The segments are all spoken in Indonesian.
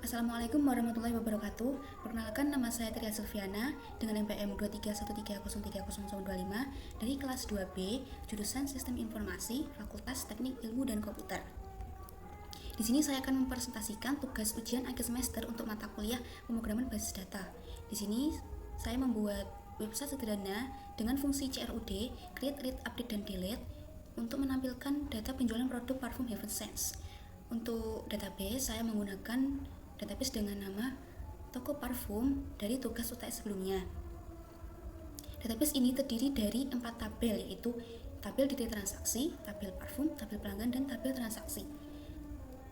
Assalamualaikum warahmatullahi wabarakatuh. Perkenalkan, nama saya Tria Silviana dengan NPM 231303025 dari kelas 2B, jurusan Sistem Informasi, Fakultas Teknik Ilmu dan Komputer. Di sini saya akan mempresentasikan tugas ujian akhir semester untuk mata kuliah pemrograman basis data. Di sini saya membuat website sederhana dengan fungsi CRUD, create, read, update, dan delete untuk menampilkan data penjualan produk parfum Heaven Scents. Untuk database, saya menggunakan database dengan nama toko parfum dari tugas UTS sebelumnya. Database ini terdiri dari 4 tabel, yaitu tabel detail transaksi, tabel parfum, tabel pelanggan, dan tabel transaksi.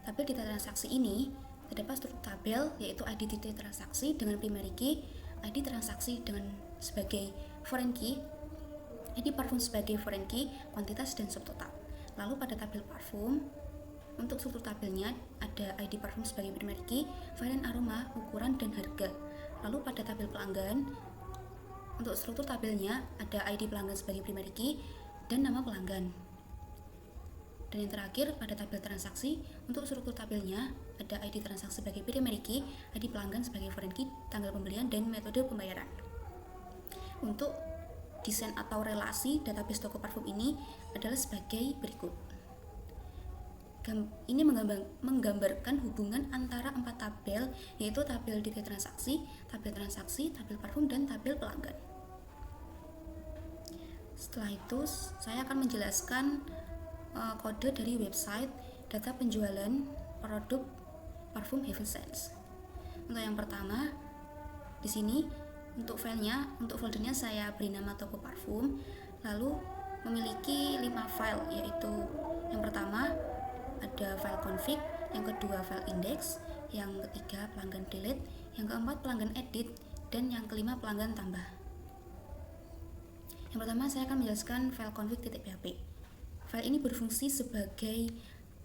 Tabel detail transaksi ini terdapat struktur tabel, yaitu ID detail transaksi dengan primary key, ID transaksi dengan sebagai foreign key, ID parfum sebagai foreign key, kuantitas, dan subtotal. Lalu pada tabel parfum, untuk struktur tabelnya ada ID parfum sebagai primary key, varian aroma, ukuran, dan harga. Lalu pada tabel pelanggan, untuk struktur tabelnya ada ID pelanggan sebagai primary key dan nama pelanggan. Dan yang terakhir pada tabel transaksi, untuk struktur tabelnya ada ID transaksi sebagai primary key, ID pelanggan sebagai foreign key, tanggal pembelian, dan metode pembayaran. Untuk desain atau relasi database toko parfum ini adalah sebagai berikut. Ini menggambarkan hubungan antara 4 tabel, yaitu tabel detail transaksi, tabel parfum, dan tabel pelanggan. Setelah itu, saya akan menjelaskan kode dari website data penjualan produk parfum Heaven Scents. Untuk yang pertama, di sini untuk filenya, untuk foldernya saya beri nama toko parfum, lalu memiliki 5 file, yaitu yang pertama ada file config, yang kedua file index, yang ketiga pelanggan delete, yang keempat pelanggan edit, dan yang kelima pelanggan tambah. Yang pertama saya akan menjelaskan file config.php. File ini berfungsi sebagai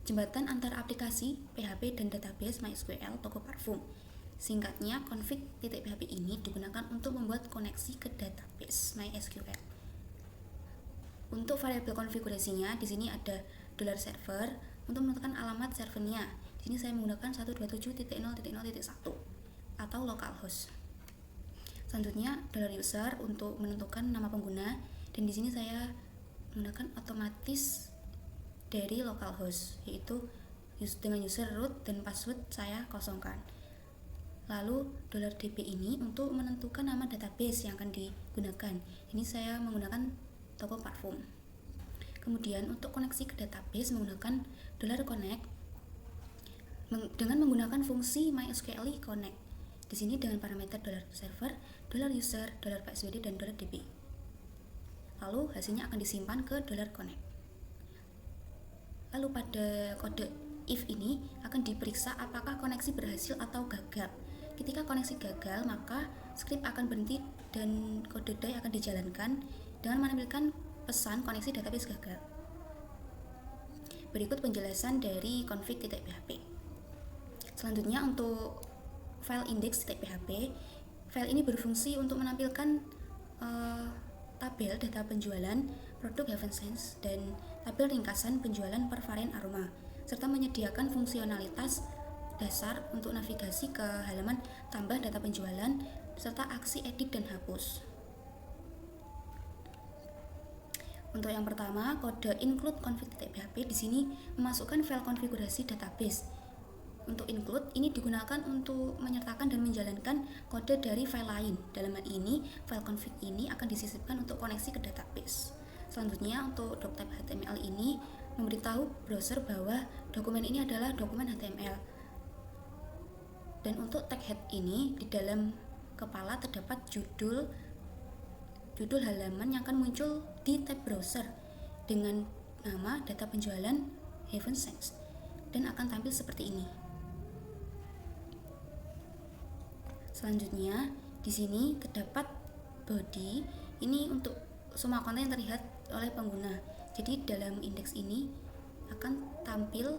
jembatan antara aplikasi PHP dan database MySQL toko parfum. Singkatnya, config.php ini digunakan untuk membuat koneksi ke database MySQL. Untuk variabel konfigurasinya, di sini ada $server untuk menentukan alamat servernya. Di sini saya menggunakan 127.0.0.1 atau localhost. Selanjutnya $user untuk menentukan nama pengguna, dan di sini saya menggunakan otomatis dari localhost, yaitu dengan user root dan password saya kosongkan. Lalu $db ini untuk menentukan nama database yang akan digunakan. Ini saya menggunakan toko parfum. Kemudian untuk koneksi ke database menggunakan $connect dengan menggunakan fungsi MySQL connect. Di sini dengan parameter $server, $user, $passwd, dan $db. Lalu hasilnya akan disimpan ke $connect. Lalu pada kode if ini akan diperiksa apakah koneksi berhasil atau gagal. Ketika koneksi gagal, maka script akan berhenti dan kode die akan dijalankan dengan menampilkan pesan koneksi database gagal. Berikut penjelasan dari config.php. Selanjutnya untuk file index.php, file ini berfungsi untuk menampilkan tabel data penjualan produk Heaven Scents dan tabel ringkasan penjualan per varian aroma, serta menyediakan fungsionalitas dasar untuk navigasi ke halaman tambah data penjualan serta aksi edit dan hapus. Untuk yang pertama, kode include config.php di sini memasukkan file konfigurasi database. Untuk include ini digunakan untuk menyertakan dan menjalankan kode dari file lain. Dalam hal ini, file config ini akan disisipkan untuk koneksi ke database. Selanjutnya, untuk doctype HTML ini memberitahu browser bahwa dokumen ini adalah dokumen HTML. Dan untuk tag head ini di dalam kepala terdapat judul halaman yang akan muncul di tab browser dengan nama data penjualan Heaven Scents dan akan tampil seperti ini. Selanjutnya, di sini terdapat body. Ini untuk semua konten yang terlihat oleh pengguna. Jadi dalam indeks ini akan tampil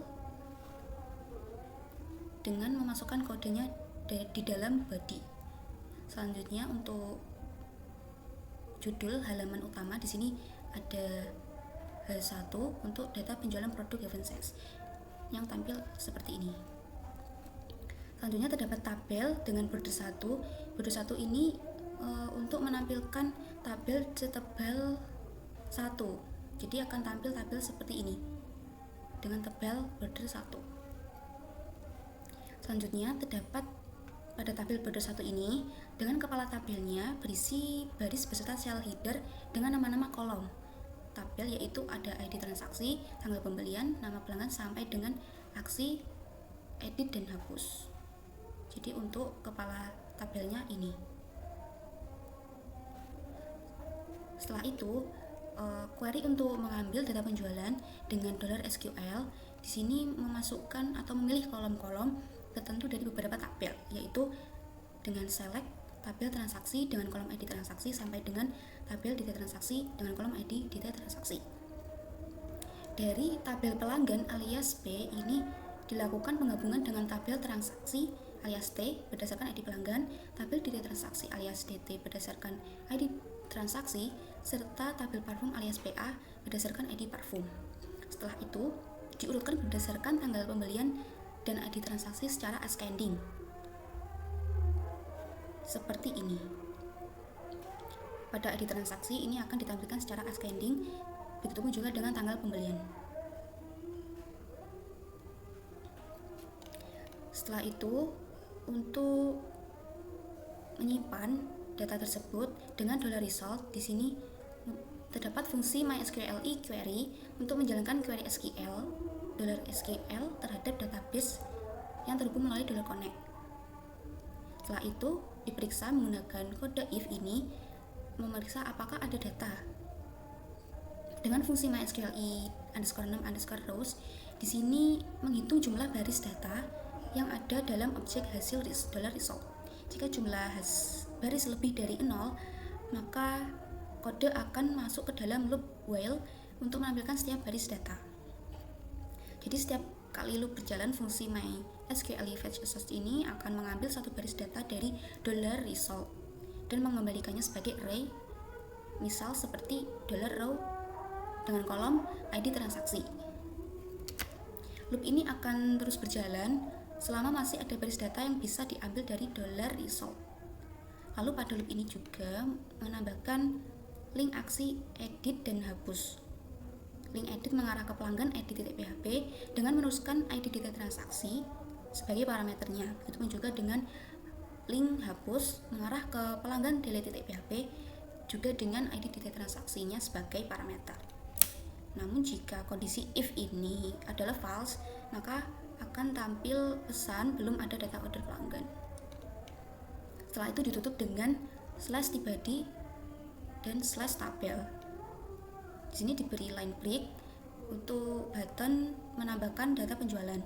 dengan memasukkan kodenya di dalam body. Selanjutnya untuk judul halaman utama, di sini ada H1 untuk data penjualan produk Heaven Scents yang tampil seperti ini. Selanjutnya terdapat tabel dengan border 1. Border 1 ini untuk menampilkan tabel setebal 1. Jadi akan tampil tabel seperti ini dengan tebal border 1. Selanjutnya terdapat pada tabel border 1 ini dengan kepala tabelnya berisi baris beserta sel header dengan nama-nama kolom tabel, yaitu ada ID transaksi, tanggal pembelian, nama pelanggan sampai dengan aksi edit dan hapus. Jadi untuk kepala tabelnya ini. Setelah itu query untuk mengambil data penjualan dengan $SQL di sini memasukkan atau memilih kolom-kolom tertentu dari beberapa tabel, yaitu dengan select tabel transaksi dengan kolom ID transaksi sampai dengan tabel detail transaksi dengan kolom ID detail transaksi. Dari tabel pelanggan alias P ini dilakukan penggabungan dengan tabel transaksi alias T berdasarkan ID pelanggan, tabel detail transaksi alias DT berdasarkan ID transaksi, serta tabel parfum alias PA berdasarkan ID parfum. Setelah itu diurutkan berdasarkan tanggal pembelian dan ID transaksi secara ascending seperti ini. Pada ID transaksi ini akan ditampilkan secara ascending, begitupun juga dengan tanggal pembelian. Setelah itu untuk menyimpan data tersebut dengan $result, di sini terdapat fungsi MySQL query untuk menjalankan query SQL terhadap database yang terhubung melalui $connect. Setelah itu diperiksa menggunakan kode if ini memeriksa apakah ada data. Dengan fungsi MySQL _num_rows di sini menghitung jumlah baris data yang ada dalam objek hasil $result. Jika jumlah baris lebih dari 0, maka kode akan masuk ke dalam loop while untuk menampilkan setiap baris data. Jadi setiap kali loop berjalan, fungsi MySQL fetch assert ini akan mengambil satu baris data dari $result dan mengembalikannya sebagai array, misal seperti $row dengan kolom ID transaksi. Loop ini akan terus berjalan selama masih ada baris data yang bisa diambil dari $result. Lalu pada loop ini juga menambahkan link aksi edit dan hapus. Link edit mengarah ke pelanggan edit.php dengan meneruskan ID data transaksi sebagai parameternya. Begitupun juga dengan link hapus mengarah ke pelanggan delete.php juga dengan ID data transaksinya sebagai parameter. Namun jika kondisi if ini adalah false, maka akan tampil pesan belum ada data order pelanggan. Setelah itu ditutup dengan /tibadi dan /tabel. Di sini diberi line break untuk button menambahkan data penjualan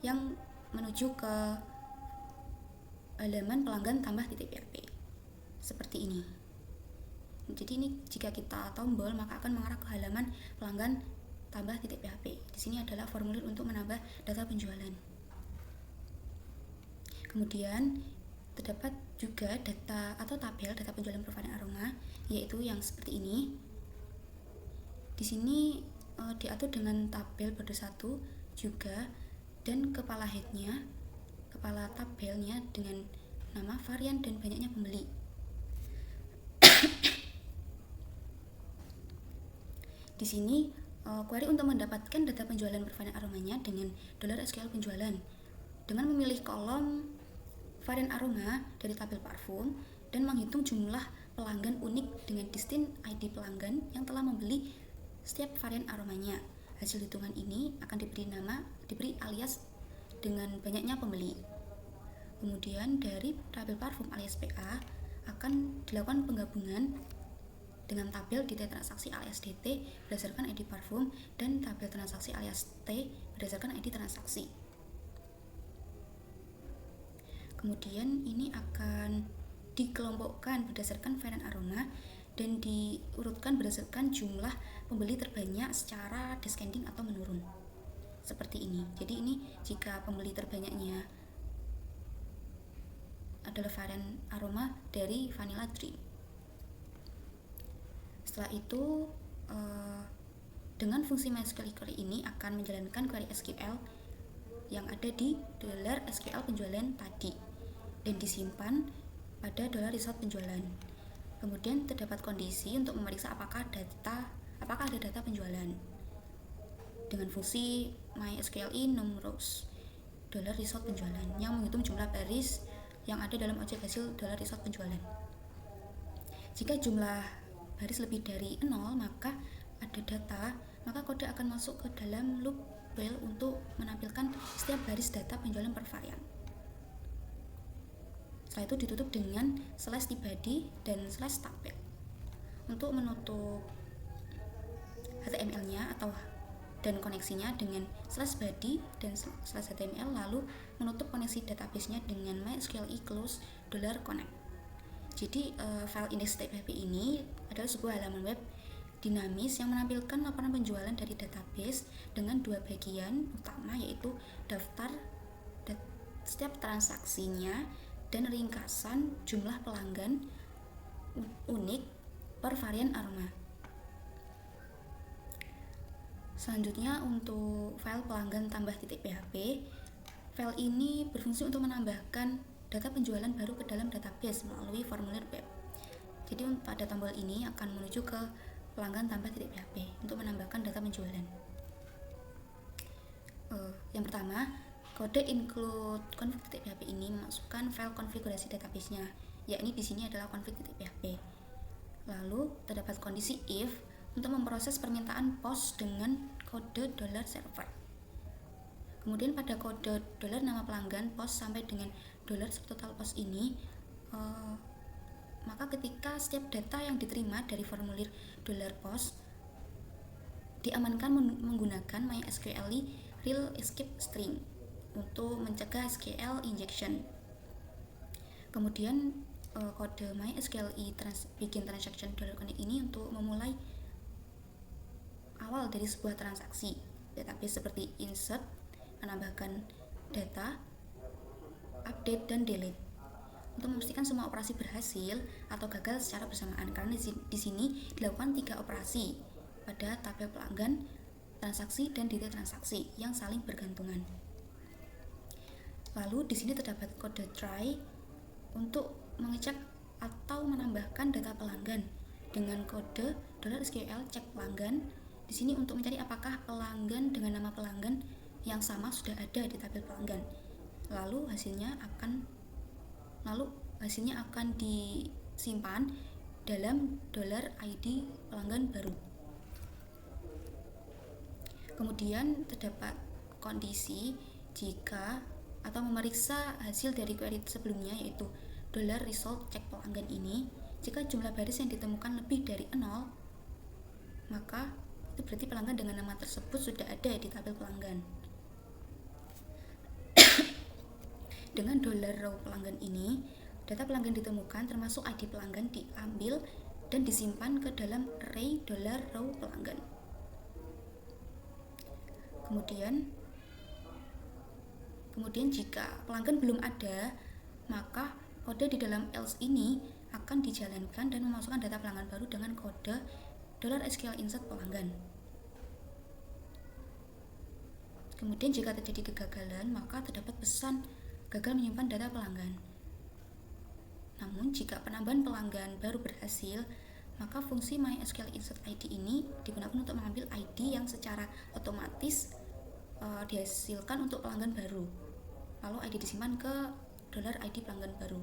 yang menuju ke halaman pelanggan tambah .php seperti ini. Jadi ini jika kita tombol maka akan mengarah ke halaman pelanggan tambah .php. Di sini adalah formulir untuk menambah data penjualan. Kemudian terdapat juga data atau tabel data penjualan Profane Aroma, yaitu yang seperti ini. Di sini diatur dengan tabel border 1 juga, dan kepala headnya, kepala tabelnya dengan nama, varian, dan banyaknya pembeli. Di sini query untuk mendapatkan data penjualan Profane Aromanya dengan $SQL penjualan dengan memilih kolom varian aroma dari tabel parfum dan menghitung jumlah pelanggan unik dengan distinct ID pelanggan yang telah membeli setiap varian aromanya. Hasil hitungan ini akan diberi alias dengan banyaknya pembeli. Kemudian dari tabel parfum alias PA akan dilakukan penggabungan dengan tabel detail transaksi alias DT berdasarkan ID parfum dan tabel transaksi alias T berdasarkan ID transaksi. Kemudian ini akan dikelompokkan berdasarkan varian aroma dan diurutkan berdasarkan jumlah pembeli terbanyak secara descending atau menurun. Seperti ini. Jadi ini jika pembeli terbanyaknya adalah varian aroma dari Vanilla Dream. Setelah itu dengan fungsi MySQL query ini akan menjalankan query SQL yang ada di dolar SQL penjualan tadi dan disimpan pada dolar result penjualan. Kemudian terdapat kondisi untuk memeriksa apakah ada data penjualan dengan fungsi MySQLi numerous dolar result penjualan yang menghitung jumlah baris yang ada dalam objek hasil dolar result penjualan. Jika jumlah baris lebih dari 0, maka ada data, maka kode akan masuk ke dalam loop while untuk menampilkan setiap baris data penjualan per varian. Setelah itu ditutup dengan slash tibadi dan slash tabel. Untuk menutup HTML-nya dan koneksinya dengan slash body dan slash HTML, lalu menutup koneksi database-nya dengan MySQLi close $connect. Jadi file index.php ini adalah sebuah halaman web dinamis yang menampilkan laporan penjualan dari database dengan dua bagian utama, yaitu daftar setiap transaksinya dan ringkasan jumlah pelanggan unik per varian aroma. Selanjutnya untuk file pelanggan tambah.php, file ini berfungsi untuk menambahkan data penjualan baru ke dalam database melalui formulir web. Jadi pada tombol ini akan menuju ke pelanggan tambah.php untuk menambahkan data penjualan. Yang pertama, kode include config.php ini memasukkan file konfigurasi database-nya, yakni di sini adalah config.php. Lalu terdapat kondisi if untuk memproses permintaan POS dengan kode $server. Kemudian pada kode $nama pelanggan POS sampai dengan $subtotal POS ini, maka ketika setiap data yang diterima dari formulir $POS diamankan menggunakan MySQLi real escape string untuk mencegah SQL injection. Kemudian kode MySQLi bikin transaction $connect ini untuk memulai awal dari sebuah transaksi database seperti insert, menambahkan data, update, dan delete untuk memastikan semua operasi berhasil atau gagal secara bersamaan, karena di sini dilakukan 3 operasi pada tabel pelanggan, transaksi, dan detail transaksi yang saling bergantungan. Lalu di sini terdapat kode try untuk mengecek atau menambahkan data pelanggan dengan kode $SQL cek pelanggan. Di sini untuk mencari apakah pelanggan dengan nama pelanggan yang sama sudah ada di tabel pelanggan. Lalu hasilnya akan disimpan dalam $ID pelanggan baru. Kemudian terdapat kondisi jika atau memeriksa hasil dari query sebelumnya, yaitu $result cek pelanggan ini. Jika jumlah baris yang ditemukan lebih dari 0, maka itu berarti pelanggan dengan nama tersebut sudah ada di tabel pelanggan. Dengan $row pelanggan ini, data pelanggan ditemukan termasuk ID pelanggan diambil dan disimpan ke dalam array $row pelanggan. Kemudian jika pelanggan belum ada, maka kode di dalam else ini akan dijalankan dan memasukkan data pelanggan baru dengan kode $SQL insert pelanggan. Kemudian jika terjadi kegagalan, maka terdapat pesan gagal menyimpan data pelanggan. Namun jika penambahan pelanggan baru berhasil, maka fungsi MySQL insert ID ini digunakan untuk mengambil ID yang secara otomatis dihasilkan untuk pelanggan baru. Lalu ID disimpan ke $ID pelanggan baru.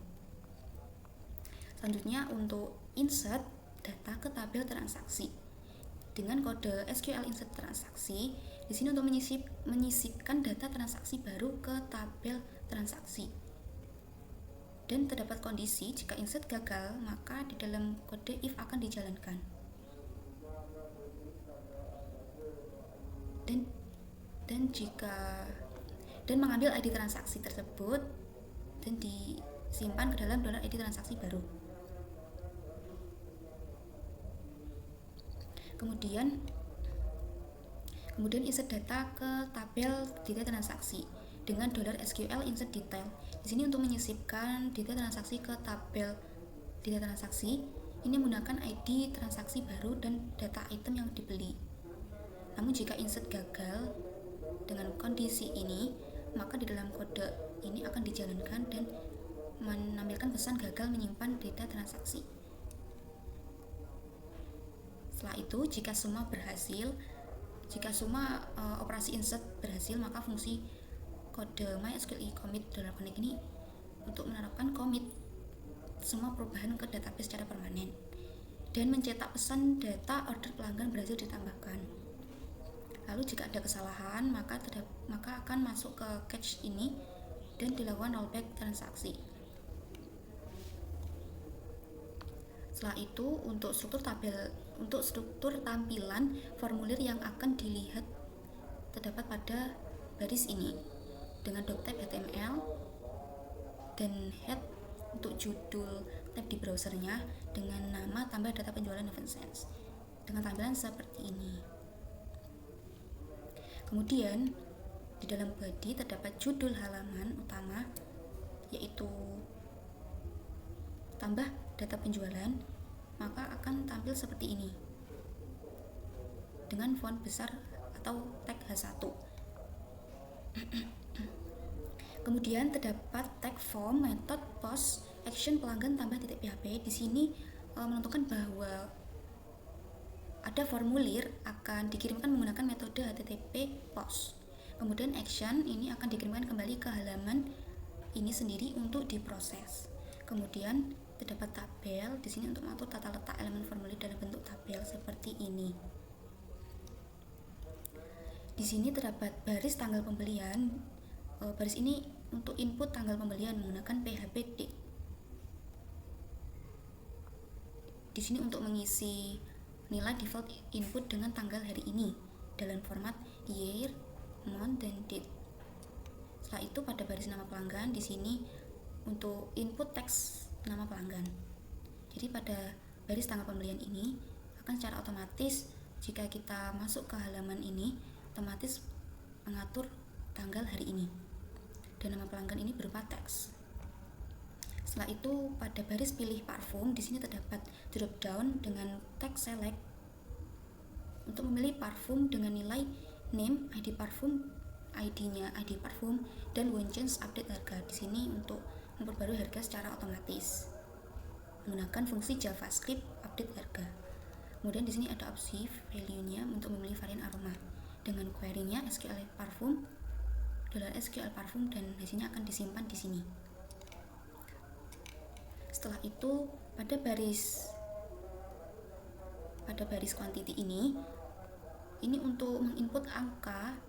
Selanjutnya untuk insert data ke tabel transaksi dengan kode SQL insert transaksi. Di sini untuk menyisipkan data transaksi baru ke tabel transaksi. Dan terdapat kondisi jika insert gagal, maka di dalam kode if akan dijalankan. Dan mengambil ID transaksi tersebut dan disimpan ke dalam $ID transaksi baru. Kemudian insert data ke tabel detail transaksi dengan $SQL insert detail. Di sini untuk menyisipkan detail transaksi ke tabel detail transaksi, ini menggunakan ID transaksi baru dan data item yang dibeli. Namun jika insert gagal dengan kondisi ini, maka di dalam kode ini akan dijalankan dan menampilkan pesan gagal menyimpan data transaksi. Setelah itu, jika semua operasi insert berhasil, maka fungsi kode MySQL commit $connect ini untuk menerapkan commit semua perubahan ke database secara permanen dan mencetak pesan data order pelanggan berhasil ditambahkan. Lalu jika ada kesalahan, maka akan masuk ke cache ini dan dilakukan rollback transaksi. Setelah itu, untuk struktur tampilan formulir yang akan dilihat terdapat pada baris ini dengan doctype HTML dan head untuk judul tab di browsernya dengan nama tambah data penjualan AdSense dengan tampilan seperti ini. Kemudian di dalam body terdapat judul halaman utama, yaitu tambah data penjualan, maka akan tampil seperti ini dengan font besar atau tag H1. Kemudian terdapat tag form, method, post, action, pelanggan tambah .php. Di sini menentukan bahwa ada formulir akan dikirimkan menggunakan metode HTTP post. Kemudian action ini akan dikirimkan kembali ke halaman ini sendiri untuk diproses. Kemudian terdapat tabel di sini untuk mengatur tata letak elemen formulir dalam bentuk tabel seperti ini. Di sini terdapat baris tanggal pembelian. Baris ini untuk input tanggal pembelian menggunakan PHP. Di sini untuk mengisi nilai default input dengan tanggal hari ini dalam format year, month, dan date. Setelah itu pada baris nama pelanggan di sini untuk input teks nama pelanggan. Jadi pada baris tanggal pembelian ini akan secara otomatis jika kita masuk ke halaman ini otomatis mengatur tanggal hari ini dan nama pelanggan ini berupa teks. Setelah itu pada baris pilih parfum di sini terdapat drop down dengan teks select untuk memilih parfum dengan nilai name, ID parfum, ID-nya ID parfum, dan one change update harga. Di sini untuk memperbarui harga secara otomatis menggunakan fungsi JavaScript update harga. Kemudian di sini ada opsi value-nya untuk memilih varian aroma dengan query-nya SQL parfum $SQL parfum dan hasilnya akan disimpan di sini. Setelah itu pada baris quantity ini untuk menginput angka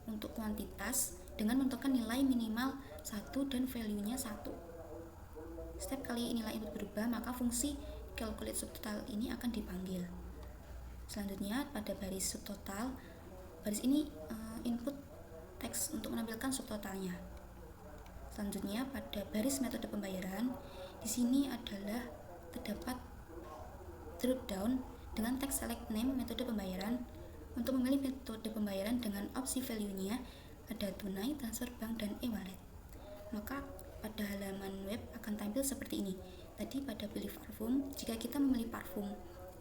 untuk kuantitas dengan menentukan nilai minimal 1 dan value-nya 1. Setiap kali nilai input berubah, maka fungsi calculate subtotal ini akan dipanggil. Selanjutnya pada baris subtotal, baris ini input teks untuk menampilkan subtotalnya. Selanjutnya pada baris metode pembayaran, di sini adalah terdapat drop down dengan teks select name metode pembayaran. Untuk memilih metode pembayaran dengan opsi value-nya ada tunai, transfer bank, dan e-wallet. Maka pada halaman web akan tampil seperti ini. Tadi pada pilih parfum, jika kita memilih parfum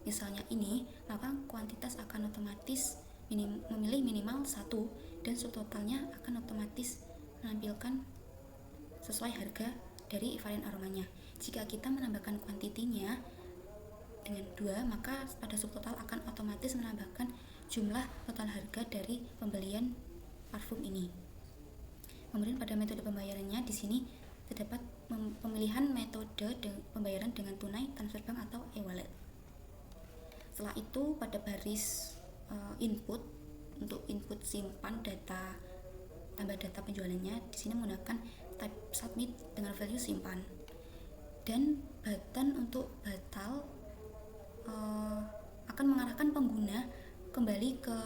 misalnya ini, maka kuantitas akan otomatis memilih minimal 1 dan subtotalnya akan otomatis menampilkan sesuai harga dari varian aromanya. Jika kita menambahkan kuantitinya dengan 2, maka pada subtotal akan otomatis menambahkan jumlah total harga dari pembelian parfum ini. Kemudian pada metode pembayarannya di sini terdapat pemilihan metode pembayaran dengan tunai, transfer bank, atau e-wallet. Setelah itu pada baris input untuk input simpan data tambah data penjualannya di sini menggunakan type submit dengan value simpan dan button untuk batal akan mengarahkan pengguna kembali ke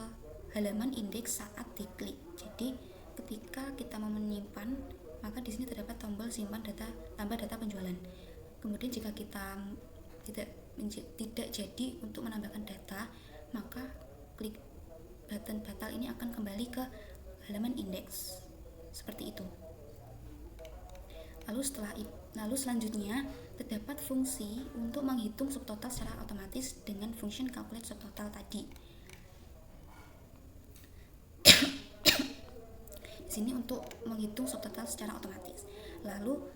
halaman indeks saat diklik. Jadi ketika kita mau menyimpan, maka di sini terdapat tombol simpan data tambah data penjualan. Kemudian jika kita tidak jadi untuk menambahkan data, maka klik button batal ini akan kembali ke halaman indeks seperti itu. Lalu selanjutnya terdapat fungsi untuk menghitung subtotal secara otomatis dengan function calculate subtotal tadi. Di Di sini untuk menghitung subtotal secara otomatis. Lalu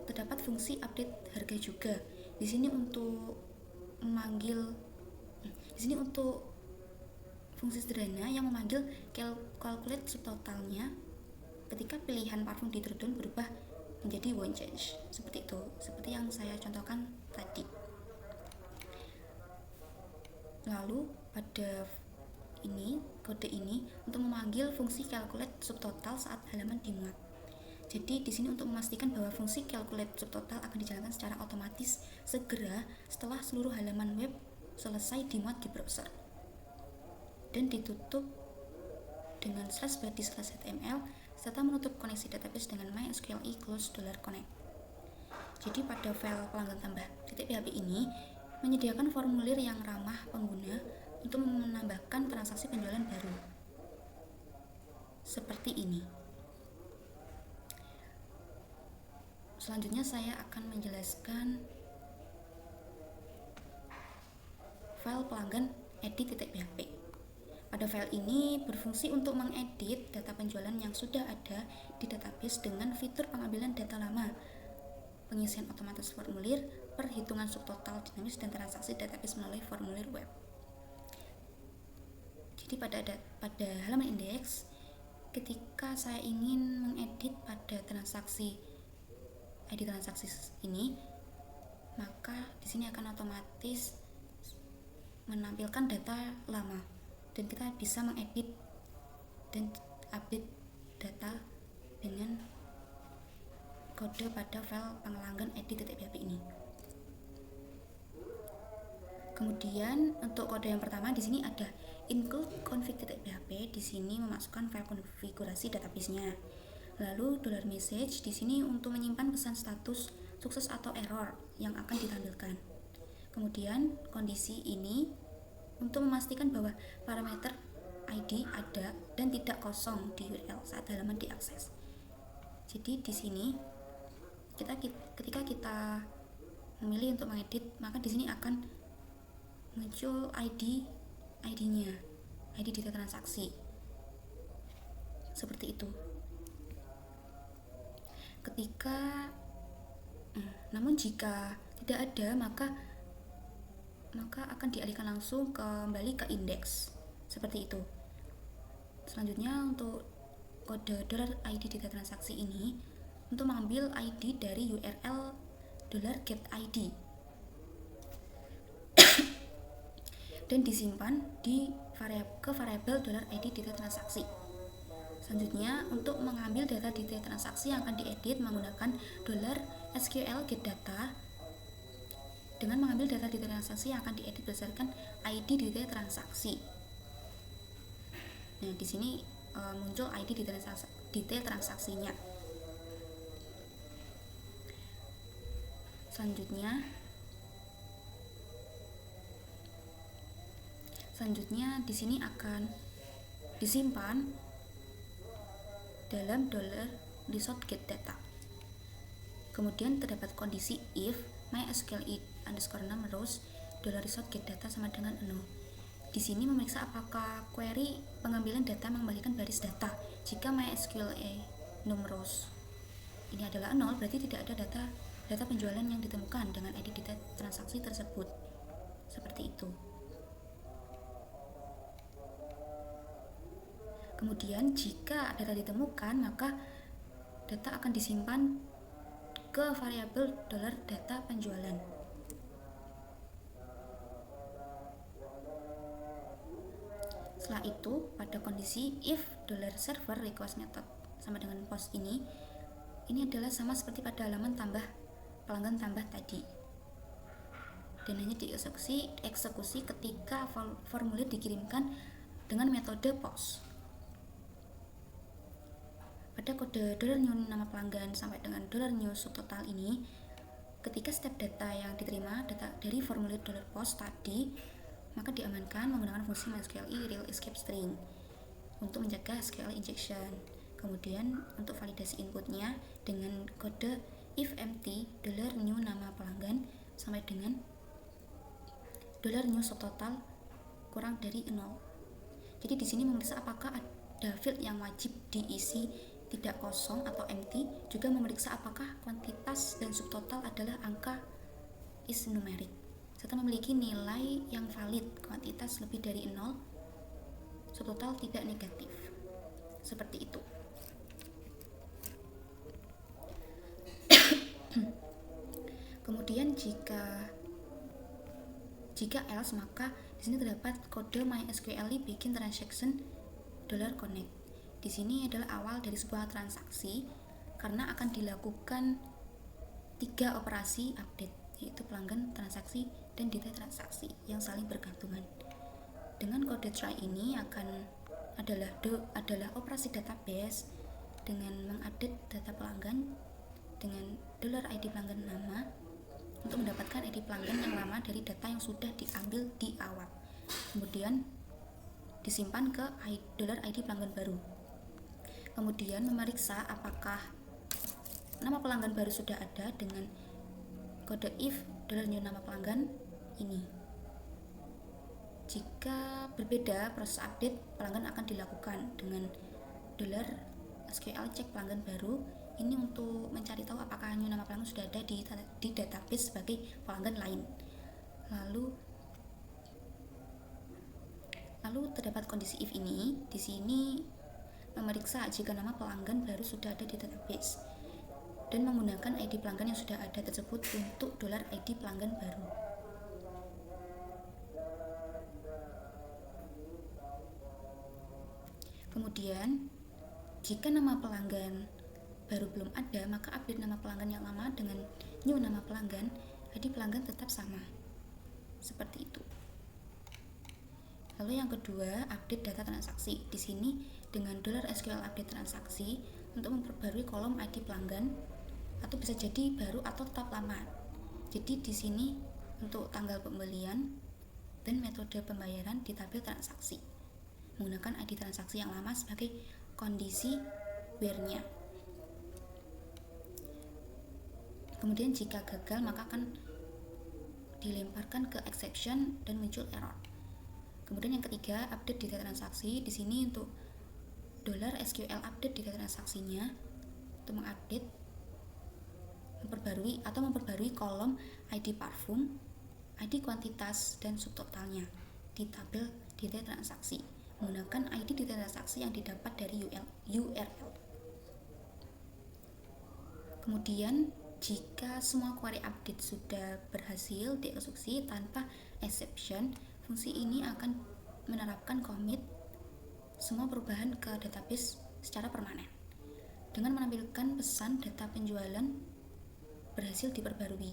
terdapat fungsi update harga juga. Di sini untuk fungsi sederhana yang memanggil calculate subtotalnya ketika pilihan parfum di drop down berubah menjadi one change, seperti itu, seperti yang saya contohkan tadi. Lalu pada kode ini untuk memanggil fungsi calculate subtotal saat halaman dimuat. Jadi di sini untuk memastikan bahwa fungsi calculate subtotal akan dijalankan secara otomatis segera setelah seluruh halaman web selesai dimuat di browser dan ditutup dengan /body/html serta menutup koneksi database dengan MySQL close $connect. Jadi pada file pelanggan tambah .php ini menyediakan formulir yang ramah pengguna untuk menambahkan transaksi penjualan baru. Seperti ini. Selanjutnya saya akan menjelaskan file pelanggan edit.php. Pada file ini berfungsi untuk mengedit data penjualan yang sudah ada di database dengan fitur pengambilan data lama, pengisian otomatis formulir, perhitungan subtotal dinamis, dan transaksi database melalui formulir web. Jadi pada halaman indeks, ketika saya ingin mengedit pada ID transaksi ini, maka di sini akan otomatis menampilkan data lama dan kita bisa mengedit dan update data dengan kode pada file pelanggan edit.php ini. Kemudian untuk kode yang pertama di sini ada include config.php, di sini memasukkan file konfigurasi database-nya. Lalu $message di sini untuk menyimpan pesan status sukses atau error yang akan ditampilkan. Kemudian kondisi ini untuk memastikan bahwa parameter ID ada dan tidak kosong di URL saat halaman diakses. Jadi di sini ketika kita memilih untuk mengedit, maka di sini akan muncul ID-nya, ID data transaksi. Seperti itu. Namun jika tidak ada, maka akan dialihkan langsung kembali ke indeks, seperti itu. Selanjutnya untuk kode $id data transaksi ini untuk mengambil ID dari URL $getID dan disimpan ke variabel $id data transaksi. Selanjutnya untuk mengambil data data transaksi yang akan diedit menggunakan $SQL get data dengan mengambil data data transaksi yang akan diedit berdasarkan ID data transaksi. Nah, di sini muncul ID detail transaksinya. Selanjutnya di sini akan disimpan dalam $result get data. Kemudian terdapat kondisi if MySQL_num rows $result get data sama dengan 0. Di sini memeriksa apakah query pengambilan data mengembalikan baris data. Jika MySQL_num rows ini adalah 0, berarti tidak ada data penjualan yang ditemukan dengan ID data transaksi tersebut. Seperti itu. Kemudian jika data ditemukan, maka data akan disimpan ke variabel $data penjualan. Setelah itu, pada kondisi if $server request method sama dengan post ini adalah sama seperti pada halaman pelanggan tambah tadi, dan hanya dieksekusi ketika formulir dikirimkan dengan metode post. Pada kode $new nama pelanggan sampai dengan $new subtotal ini, ketika setiap data yang diterima dari formulir $post tadi, maka diamankan menggunakan fungsi MySQL real escape string untuk menjaga SQL injection. Kemudian untuk validasi inputnya dengan kode if empty $new nama pelanggan sampai dengan $new subtotal kurang dari 0. Jadi di sini memeriksa apakah field yang wajib diisi tidak kosong atau empty, juga memeriksa apakah kuantitas dan subtotal adalah angka is numerik serta memiliki nilai yang valid, kuantitas lebih dari 0, subtotal tidak negatif. Seperti itu. Kemudian jika else, maka di sini terdapat kode MySQL bikin transaction $connect. Di sini adalah awal dari sebuah transaksi karena akan dilakukan 3 operasi update, yaitu pelanggan, transaksi, dan detail transaksi yang saling bergantungan. Dengan kode try ini adalah operasi database dengan mengupdate data pelanggan dengan $id pelanggan nama untuk mendapatkan ID pelanggan yang lama dari data yang sudah diambil di awal. Kemudian disimpan ke $id pelanggan baru. Kemudian memeriksa apakah nama pelanggan baru sudah ada dengan kode if $new nama pelanggan ini. Jika berbeda proses update, pelanggan akan dilakukan dengan $SQL cek pelanggan baru. Ini untuk mencari tahu apakah new nama pelanggan sudah ada di database sebagai pelanggan lain. Lalu terdapat kondisi if ini. Di sini memeriksa jika nama pelanggan baru sudah ada di database dan menggunakan ID pelanggan yang sudah ada tersebut untuk $id pelanggan baru. Kemudian jika nama pelanggan baru belum ada, maka update nama pelanggan yang lama dengan new nama pelanggan, ID pelanggan tetap sama. Seperti itu. Lalu yang kedua, update data transaksi. Di sini dengan $SQL update transaksi untuk memperbarui kolom ID pelanggan, atau bisa jadi baru atau tetap lama. Jadi di sini untuk tanggal pembelian dan metode pembayaran di tabel transaksi menggunakan ID transaksi yang lama sebagai kondisi where-nya. Kemudian jika gagal, maka akan dilemparkan ke exception dan muncul error. Kemudian yang ketiga, update data transaksi. Di sini untuk $SQL update data transaksinya untuk mengupdate, memperbarui kolom ID parfum, ID kuantitas, dan subtotalnya di tabel data transaksi menggunakan ID data transaksi yang didapat dari URL. Kemudian jika semua query update sudah berhasil dieksekusi tanpa exception, fungsi ini akan menerapkan commit semua perubahan ke database secara permanen dengan menampilkan pesan data penjualan berhasil diperbarui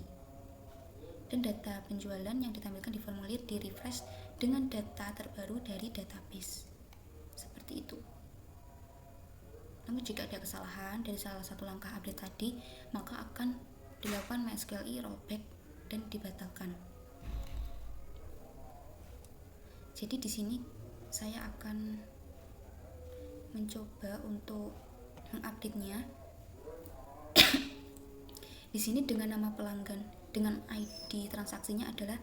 dan data penjualan yang ditampilkan di formulir di refresh dengan data terbaru dari database. Seperti itu. Namun jika ada kesalahan dari salah satu langkah update tadi, maka akan dilakukan MySQL rollback dan dibatalkan. Jadi di sini saya akan mencoba untuk mengupdate-nya. Di sini dengan nama pelanggan dengan ID transaksinya adalah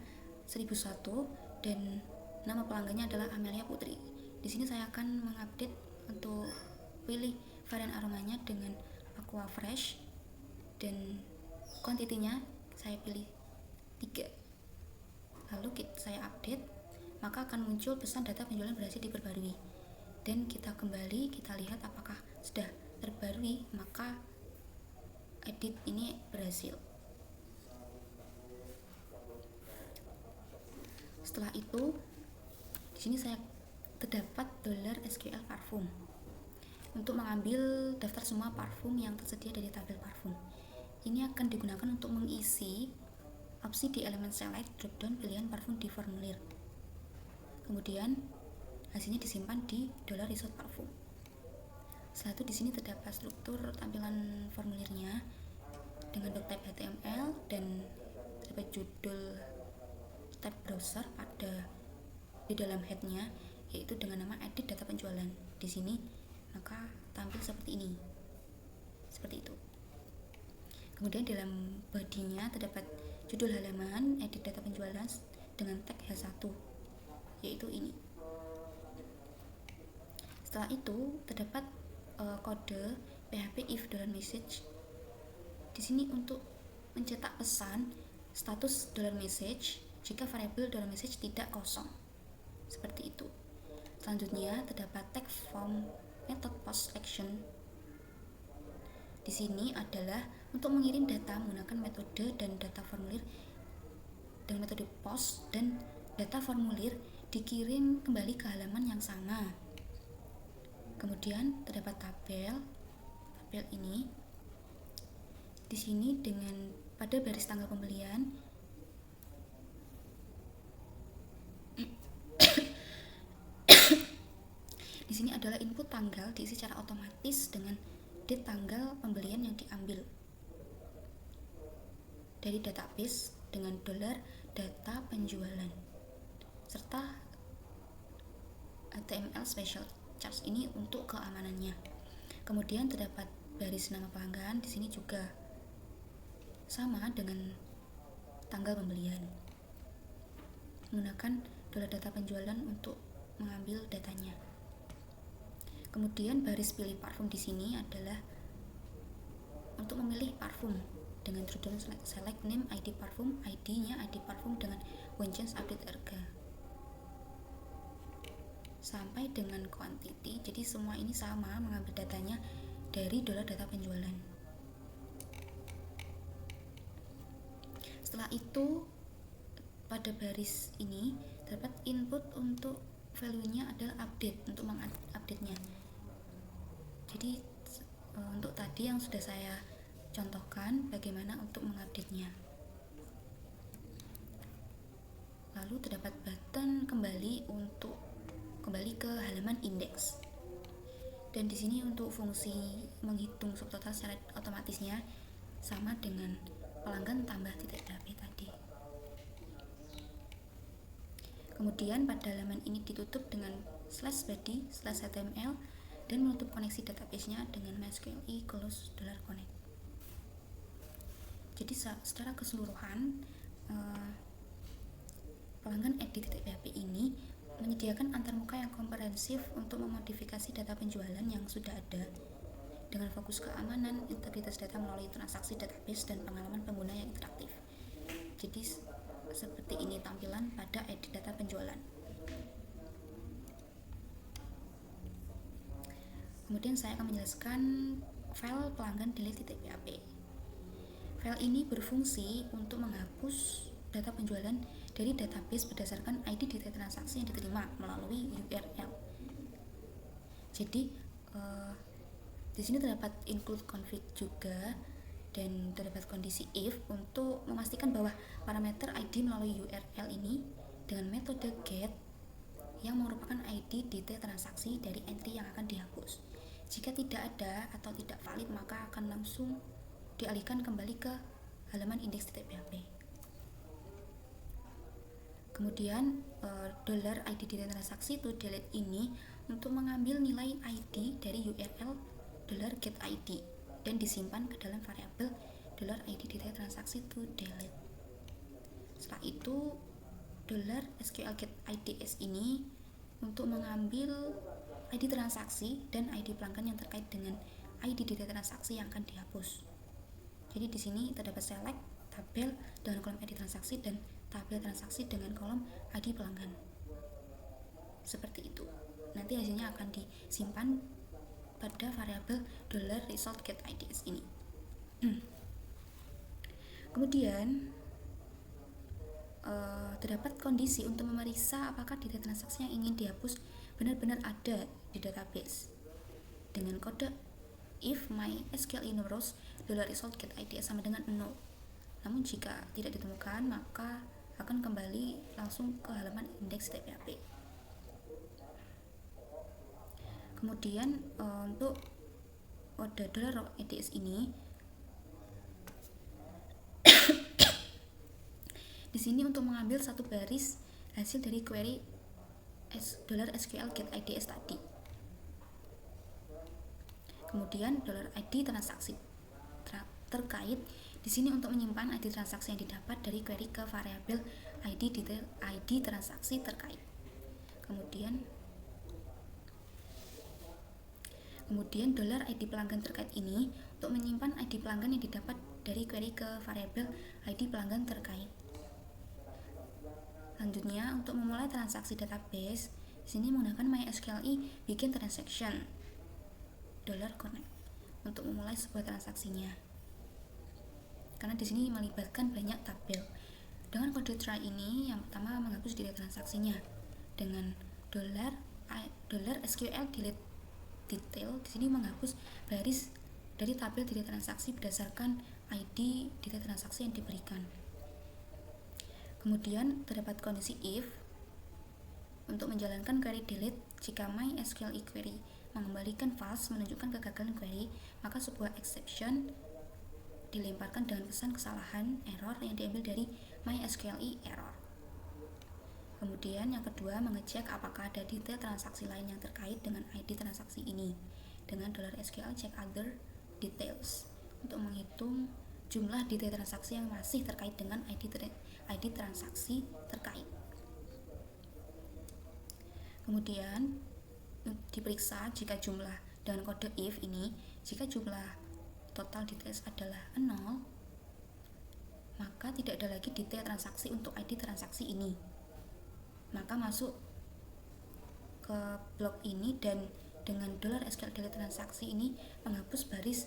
1001 dan nama pelanggannya adalah Amelia Putri. Di sini saya akan mengupdate untuk pilih varian aromanya dengan aqua fresh dan kuantitinya saya pilih 3. Lalu saya update, maka akan muncul pesan data penjualan berhasil diperbarui. Dan kita kembali, kita lihat apakah sudah terbarui, maka edit ini berhasil. Setelah itu, di sini saya terdapat $SQL parfum untuk mengambil daftar semua parfum yang tersedia dari tabel parfum. Ini akan digunakan untuk mengisi opsi di elemen select dropdown pilihan parfum di formulir. Kemudian hasilnya disimpan di $result parfum. Setelah itu di sini terdapat struktur tampilan formulirnya dengan doctype HTML dan terdapat judul tab browser di dalam head-nya, yaitu dengan nama edit data penjualan. Di sini maka tampil seperti ini. Seperti itu. Kemudian dalam body-nya terdapat judul halaman edit data penjualan dengan tag H1, yaitu ini. Setelah itu terdapat kode PHP if $message. Di sini untuk mencetak pesan status $message jika variabel $message tidak kosong. Seperti itu. Selanjutnya terdapat tag from method post action. Di sini adalah untuk mengirim data menggunakan metode dan data formulir dengan metode post, dan data formulir dikirim kembali ke halaman yang sama. Kemudian terdapat tabel ini. Di sini dengan pada baris tanggal pembelian di sini adalah input tanggal diisi secara otomatis dengan date tanggal pembelian yang diambil dari database dengan $data penjualan serta HTML special charge ini untuk keamanannya. Kemudian terdapat baris nama pelanggan, di sini juga sama dengan tanggal pembelian. Menggunakan $data penjualan untuk mengambil datanya. Kemudian baris pilih parfum di sini adalah untuk memilih parfum dengan drop-down select name ID parfum, ID-nya ID parfum dengan one change update harga. Sampai dengan quantity, jadi semua ini sama mengambil datanya dari $data penjualan. Setelah itu pada baris ini terdapat input untuk value-nya adalah update, untuk mengupdate-nya. Jadi untuk tadi yang sudah saya contohkan bagaimana untuk mengupdate-nya. Lalu terdapat button kembali untuk kembali ke halaman indeks. Dan di sini untuk fungsi menghitung subtotal secara otomatisnya sama dengan pelanggan tambah titik PHP tadi. Kemudian pada halaman ini ditutup dengan /body/html dan menutup koneksi database-nya dengan MySQL close $connect. Jadi secara keseluruhan pelanggan edit.php ini menyediakan antarmuka yang komprehensif untuk memodifikasi data penjualan yang sudah ada dengan fokus keamanan, integritas data melalui transaksi database, dan pengalaman pengguna yang interaktif. Jadi seperti ini tampilan pada edit data penjualan. Kemudian saya akan menjelaskan file pelanggan delete.php. File ini berfungsi untuk menghapus data penjualan dari database berdasarkan ID data transaksi yang diterima melalui URL. Jadi di sini terdapat include config juga, dan terdapat kondisi if untuk memastikan bahwa parameter ID melalui URL ini dengan metode get yang merupakan ID detail transaksi dari entry yang akan dihapus. Jika tidak ada atau tidak valid, maka akan langsung dialihkan kembali ke halaman index.php. Kemudian $id detail transaksi to delete ini untuk mengambil nilai ID dari URL $getID dan disimpan ke dalam variabel $id detail transaksi to delete. Setelah itu $SQL get IDs ini untuk mengambil ID transaksi dan ID pelanggan yang terkait dengan ID detail transaksi yang akan dihapus. Jadi di sini terdapat select tabel dengan kolom ID transaksi dan tabel transaksi dengan kolom ID pelanggan. Seperti itu. Nanti hasilnya akan disimpan pada variabel $result get IDs ini. Kemudian terdapat kondisi untuk memeriksa apakah data transaksi yang ingin dihapus benar-benar ada di database dengan kode if MySQL rows $result get IDs sama dengan 0. Namun jika tidak ditemukan, maka akan kembali langsung ke halaman index.php. Kemudian untuk kode $IDs ini di sini untuk mengambil satu baris hasil dari query $SQL get IDs tadi. Kemudian $ID transaksi terkait di sini untuk menyimpan ID transaksi yang didapat dari query ke variabel ID detail ID transaksi terkait. Kemudian Kemudian dollar ID pelanggan terkait ini untuk menyimpan ID pelanggan yang didapat dari query ke variabel ID pelanggan terkait. Selanjutnya, untuk memulai transaksi database, di sini menggunakan MySQL bikin transaction $connect untuk memulai sebuah transaksinya. Karena di sini melibatkan banyak tabel. Dengan kode try ini, yang pertama menghapus delete transaksinya dengan $SQL delete detail. Di sini menghapus baris dari tabel delete transaksi berdasarkan ID delete transaksi yang diberikan. Kemudian terdapat kondisi if untuk menjalankan query delete. Jika MySQL query mengembalikan false menunjukkan kegagalan query, maka sebuah exception dilemparkan dengan pesan kesalahan error yang diambil dari MySQL error. Kemudian yang kedua, mengecek apakah ada detail transaksi lain yang terkait dengan ID transaksi ini dengan $SQL check other details untuk menghitung jumlah detail transaksi yang masih terkait dengan ID transaksi terkait. Kemudian diperiksa jika jumlah dengan kode if ini, jika jumlah total details adalah 0, maka tidak ada lagi detail transaksi untuk ID transaksi ini. Maka masuk ke blok ini dan dengan $SQL delete transaksi ini menghapus baris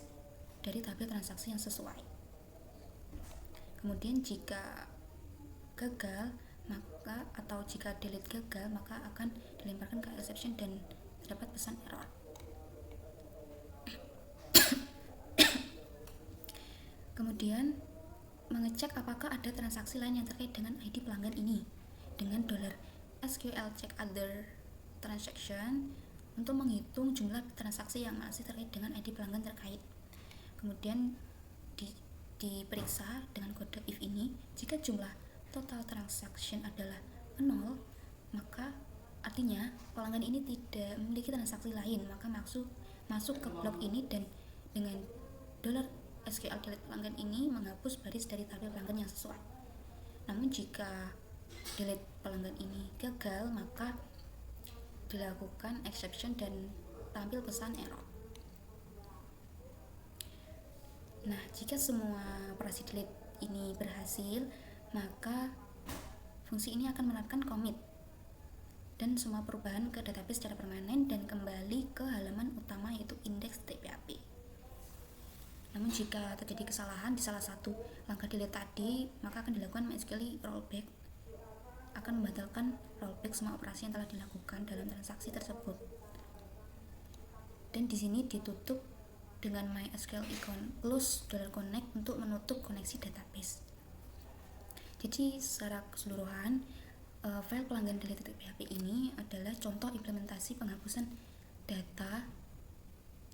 dari tabel transaksi yang sesuai. Kemudian jika gagal, maka atau jika delete gagal, maka akan dilemparkan ke exception dan terdapat pesan error. Kemudian mengecek apakah ada transaksi lain yang terkait dengan ID pelanggan ini dengan $SQL check other transaction untuk menghitung jumlah transaksi yang masih terkait dengan ID pelanggan terkait. Kemudian diperiksa dengan kode if ini, jika jumlah total transaction adalah 0, maka artinya pelanggan ini tidak memiliki transaksi lain, maka masuk ke blok ini dan dengan $SQL delete pelanggan ini menghapus baris dari tabel pelanggan yang sesuai. Namun jika delete pelanggan ini gagal, maka dilakukan exception dan tampil pesan error. Nah, jika semua operasi delete ini berhasil, maka fungsi ini akan menerapkan commit dan semua perubahan ke database secara permanen dan kembali ke halaman utama yaitu index.php. Namun jika terjadi kesalahan di salah satu langkah delete tadi, maka akan dilakukan MySQL rollback, akan membatalkan rollback semua operasi yang telah dilakukan dalam transaksi tersebut. Dan di sini ditutup dengan MySQL close $connect untuk menutup koneksi database. Jadi secara keseluruhan, file pelanggan delete.php ini adalah contoh implementasi penghapusan data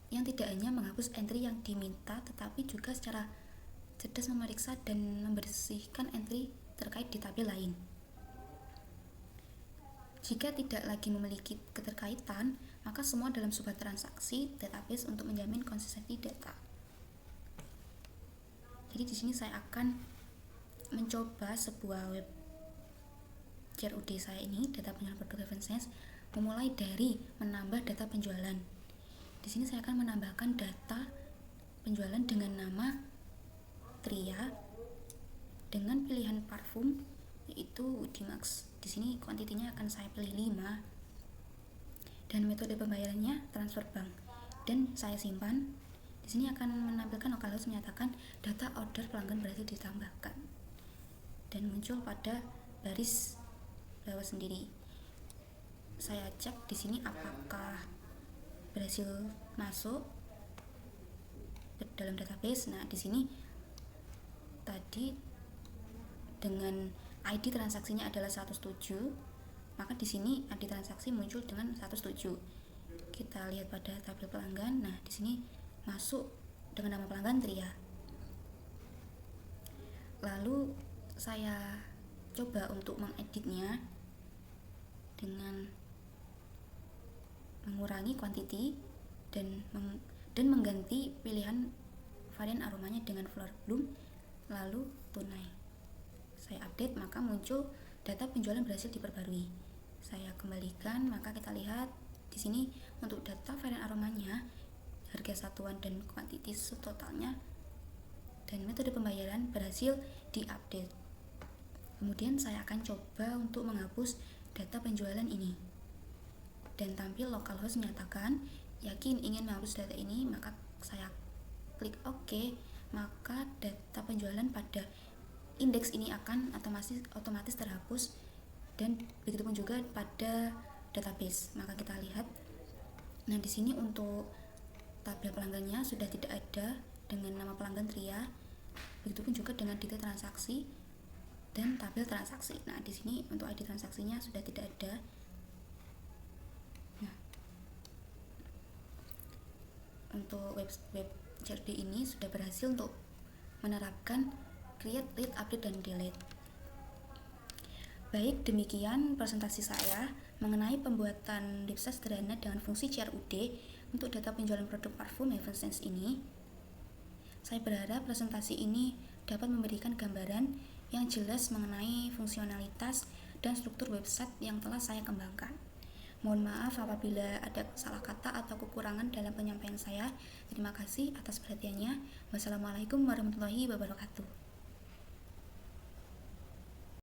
yang tidak hanya menghapus entry yang diminta, tetapi juga secara cerdas memeriksa dan membersihkan entry terkait di tabel lain. Jika tidak lagi memiliki keterkaitan, maka semua dalam sebuah transaksi database untuk menjamin konsistensi data. Jadi di sini saya akan mencoba sebuah web CRUD saya ini, data penjualan produk Advance, memulai dari menambah data penjualan. Di sini saya akan menambahkan data penjualan dengan nama Tria dengan pilihan parfum yaitu Woody-Max. Di sini kuantitinya akan saya pilih 5 dan metode pembayarannya transfer bank dan saya simpan. Di sini akan menampilkan localhost menyatakan data order pelanggan berhasil ditambahkan dan muncul pada baris bawah sendiri. Saya cek di sini apakah berhasil masuk ke dalam database. Nah, di sini tadi dengan ID transaksinya adalah 107, maka di sini ID transaksi muncul dengan 107. Kita lihat pada tabel pelanggan. Nah, di sini masuk dengan nama pelanggan Tria. Lalu saya coba untuk mengeditnya dengan mengurangi quantity dan mengganti pilihan varian aromanya dengan flower bloom lalu tunai. Saya update, maka muncul data penjualan berhasil diperbarui. Saya kembalikan, maka kita lihat di sini untuk data varian aromanya harga satuan dan kuantiti subtotalnya, dan metode pembayaran berhasil diupdate. Kemudian saya akan coba untuk menghapus data penjualan ini. Dan tampil localhost menyatakan yakin ingin menghapus data ini, maka saya klik OK, maka data penjualan pada indeks ini akan otomatis terhapus, dan begitupun juga pada database. Maka kita lihat, nah di sini untuk tabel pelanggannya sudah tidak ada dengan nama pelanggan Tria, begitupun juga dengan detail transaksi dan tabel transaksi. Nah di sini untuk ID transaksinya sudah tidak ada. Nah, untuk web CRD ini sudah berhasil untuk menerapkan create, read, update, dan delete. Baik, demikian presentasi saya mengenai pembuatan website sederhana dengan fungsi CRUD untuk data penjualan produk parfum Heaven Sense ini. Saya berharap presentasi ini dapat memberikan gambaran yang jelas mengenai fungsionalitas dan struktur website yang telah saya kembangkan. Mohon maaf apabila ada salah kata atau kekurangan dalam penyampaian saya. Terima kasih atas perhatiannya. Wassalamualaikum warahmatullahi wabarakatuh.